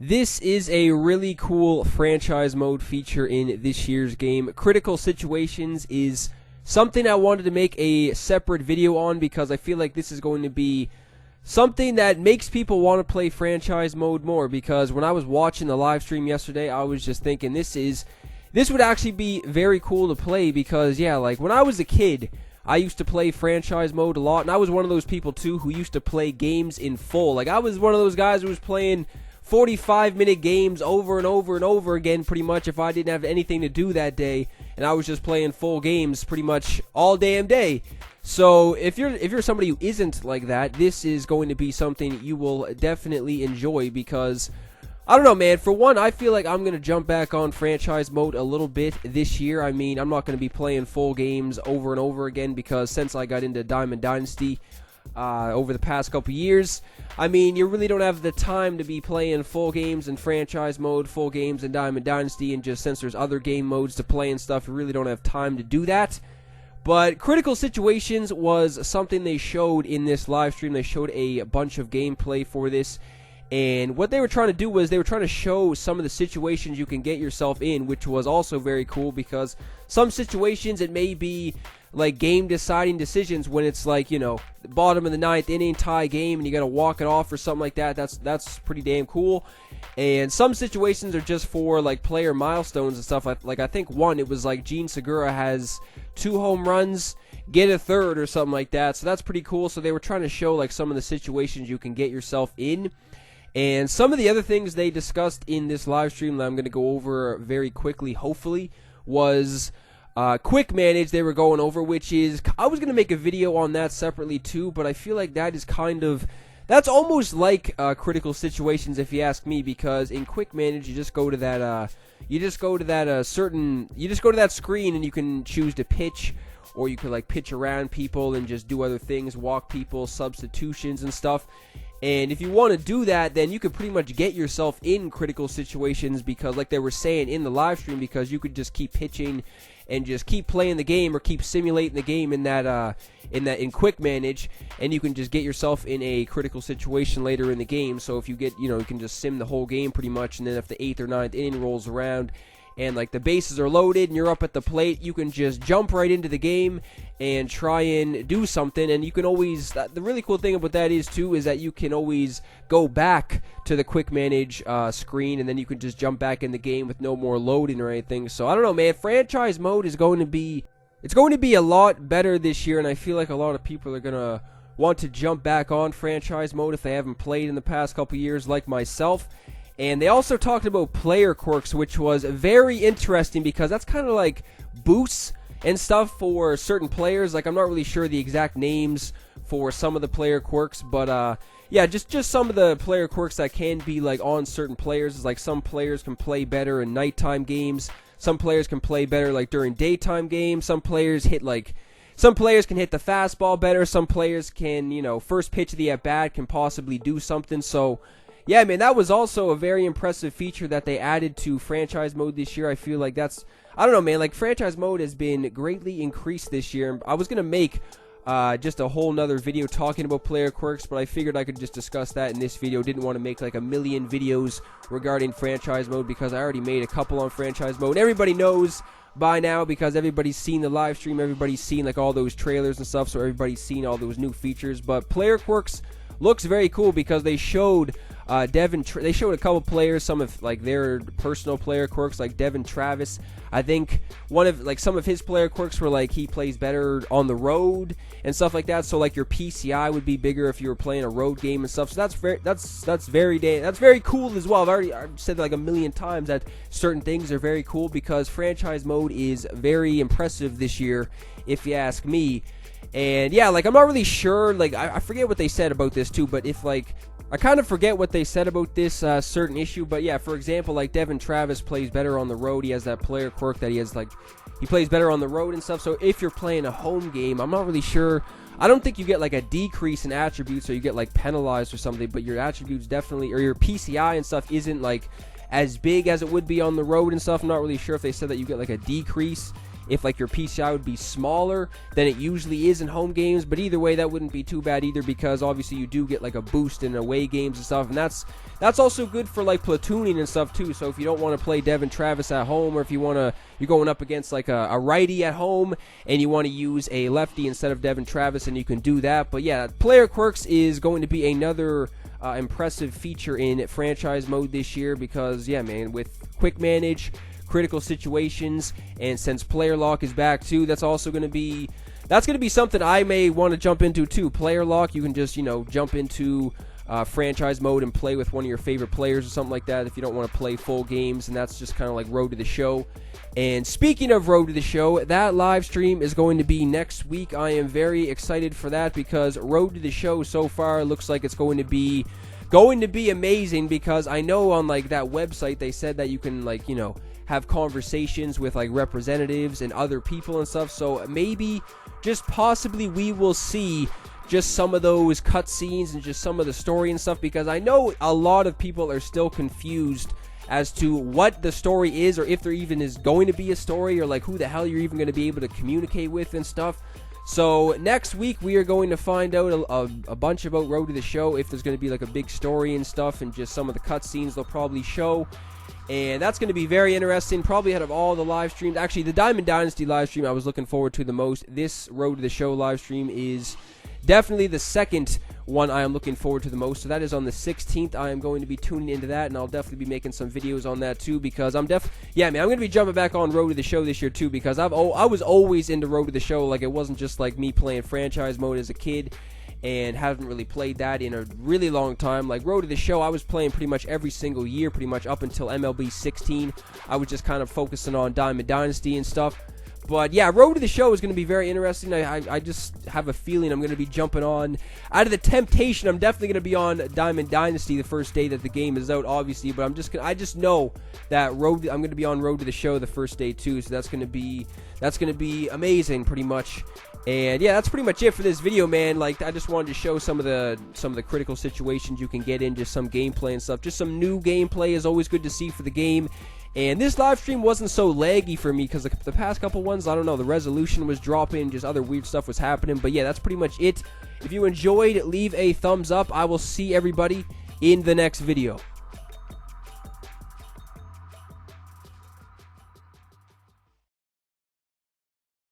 This is a really cool franchise mode feature in this year's game. Critical Situations is something I wanted to make a separate video on because I feel like this is going to be something that makes people want to play franchise mode more, because when I was watching the live stream yesterday, I was just thinking this would actually be very cool to play because, yeah, like when I was a kid, I used to play franchise mode a lot, and I was one of those people too who used to play games in full. Like I was one of those guys who was playing 45-minute games over and over and over again pretty much if I didn't have anything to do that day, and I was just playing full games pretty much all damn day. So if you're somebody who isn't like that, this is going to be something you will definitely enjoy because, I don't know, man, for one, I feel like I'm going to jump back on franchise mode a little bit this year. I mean, I'm not going to be playing full games over and over again because since I got into Diamond Dynasty over the past couple years, I mean, you really don't have the time to be playing full games in franchise mode, full games in Diamond Dynasty, and just since there's other game modes to play and stuff, you really don't have time to do that. But Critical Situations was something they showed in this live stream. They showed a bunch of gameplay for this, and what they were trying to do was they were trying to show some of the situations you can get yourself in, which was also very cool because some situations it may be like game deciding decisions when it's like, you know, the bottom of the ninth inning tie game and you got to walk it off or something like that. That's pretty damn cool. And some situations are just for like player milestones and stuff. Like I think one, it was like Gene Segura has 2 home runs, get a third or something like that. So that's pretty cool. So they were trying to show like some of the situations you can get yourself in. And some of the other things they discussed in this live stream that I'm going to go over very quickly, hopefully, was quick manage they were going over, which is, I was going to make a video on that separately too, but I feel like that is that's almost like Critical Situations if you ask me, because in quick manage you just go to that screen and you can choose to pitch, or you could like pitch around people and just do other things, walk people, substitutions and stuff. And if you want to do that, then you could pretty much get yourself in Critical Situations because, like they were saying in the live stream, because you could just keep pitching and just keep playing the game or keep simulating the game in quick manage, and you can just get yourself in a critical situation later in the game. So if you get, you can just sim the whole game pretty much, and then if the 8th or 9th inning rolls around and like the bases are loaded and you're up at the plate, you can just jump right into the game and try and do something. And you can always, the really cool thing about that is too, is that you can always go back to the quick manage screen, and then you can just jump back in the game with no more loading or anything. So I don't know, man, franchise mode is going to be a lot better this year, and I feel like a lot of people are going to want to jump back on franchise mode if they haven't played in the past couple years like myself. And they also talked about player quirks, which was very interesting because that's kind of like boosts and stuff for certain players. Like, I'm not really sure the exact names for some of the player quirks, but yeah, just some of the player quirks that can be like on certain players is like some players can play better in nighttime games, some players can play better like during daytime games, some players can hit the fastball better, some players can, first pitch of the at-bat can possibly do something. So yeah, man, that was also a very impressive feature that they added to franchise mode this year. I feel like I don't know, man, like franchise mode has been greatly increased this year. I was going to make just a whole nother video talking about player quirks, but I figured I could just discuss that in this video. Didn't want to make like a million videos regarding franchise mode because I already made a couple on franchise mode. Everybody knows by now because everybody's seen the live stream, everybody's seen like all those trailers and stuff, so everybody's seen all those new features. But player quirks looks very cool because they showed they showed a couple players, some of like their personal player quirks, like Devin Travis. I think some of his player quirks were like he plays better on the road and stuff like that. So like your PCI would be bigger if you were playing a road game and stuff. So that's very cool as well. I've said like a million times that certain things are very cool because franchise mode is very impressive this year, if you ask me. And yeah, like I'm not really sure, like I forget what they said about this too, but if like I kind of forget what they said about this certain issue, but yeah, for example, like Devin Travis plays better on the road. He has that player quirk that he plays better on the road and stuff. So if you're playing a home game, I'm not really sure. I don't think you get like a decrease in attributes or you get like penalized or something, but your attributes definitely, or your PCI and stuff isn't like as big as it would be on the road and stuff. I'm not really sure if they said that you get like a decrease if like your PCI would be smaller than it usually is in home games. But either way, that wouldn't be too bad either, because obviously you do get like a boost in away games and stuff, and that's also good for like platooning and stuff too. So if you don't want to play Devin Travis at home, or if you're going up against like a righty at home and you want to use a lefty instead of Devin Travis, and you can do that. But yeah, player quirks is going to be another impressive feature in franchise mode this year, because yeah, man, with quick manage, critical situations, and since player lock is back too, that's going to be something I may want to jump into too. Player lock, you can just jump into franchise mode and play with one of your favorite players or something like that if you don't want to play full games, and that's just kind of like Road to the Show. And speaking of Road to the Show, that live stream is going to be next week. I am very excited for that, because Road to the Show so far looks like it's going to be amazing, because I know on like that website they said that you can like have conversations with like representatives and other people and stuff. So maybe, just possibly, we will see just some of those cutscenes and just some of the story and stuff, because I know a lot of people are still confused as to what the story is, or if there even is going to be a story, or like who the hell you're even going to be able to communicate with and stuff. So next week we are going to find out a bunch about Road to the Show, if there's going to be like a big story and stuff, and just some of the cutscenes they'll probably show. And that's going to be very interesting, probably out of all the live streams. Actually, the Diamond Dynasty live stream I was looking forward to the most. This Road to the Show live stream is definitely the second one I am looking forward to the most. So that is on the 16th. I am going to be tuning into that, and I'll definitely be making some videos on that too, because I'm going to be jumping back on Road to the Show this year too, because I was always into Road to the Show. Like, it wasn't just like me playing franchise mode as a kid and haven't really played that in a really long time. Like, Road to the Show, I was playing pretty much every single year, pretty much up until MLB 16. I was just kind of focusing on Diamond Dynasty and stuff. But yeah, Road to the Show is going to be very interesting. I just have a feeling I'm going to be jumping on, out of the temptation, I'm definitely going to be on Diamond Dynasty the first day that the game is out, obviously. But I just know that I'm going to be on Road to the Show the first day too. So that's going to be amazing, pretty much. And yeah, that's pretty much it for this video, man. Like, I just wanted to show some of the critical situations you can get in, just some gameplay and stuff. Just some new gameplay is always good to see for the game. And this live stream wasn't so laggy for me, because the past couple ones, I don't know, the resolution was dropping, just other weird stuff was happening. But yeah, that's pretty much it. If you enjoyed, leave a thumbs up. I will see everybody in the next video.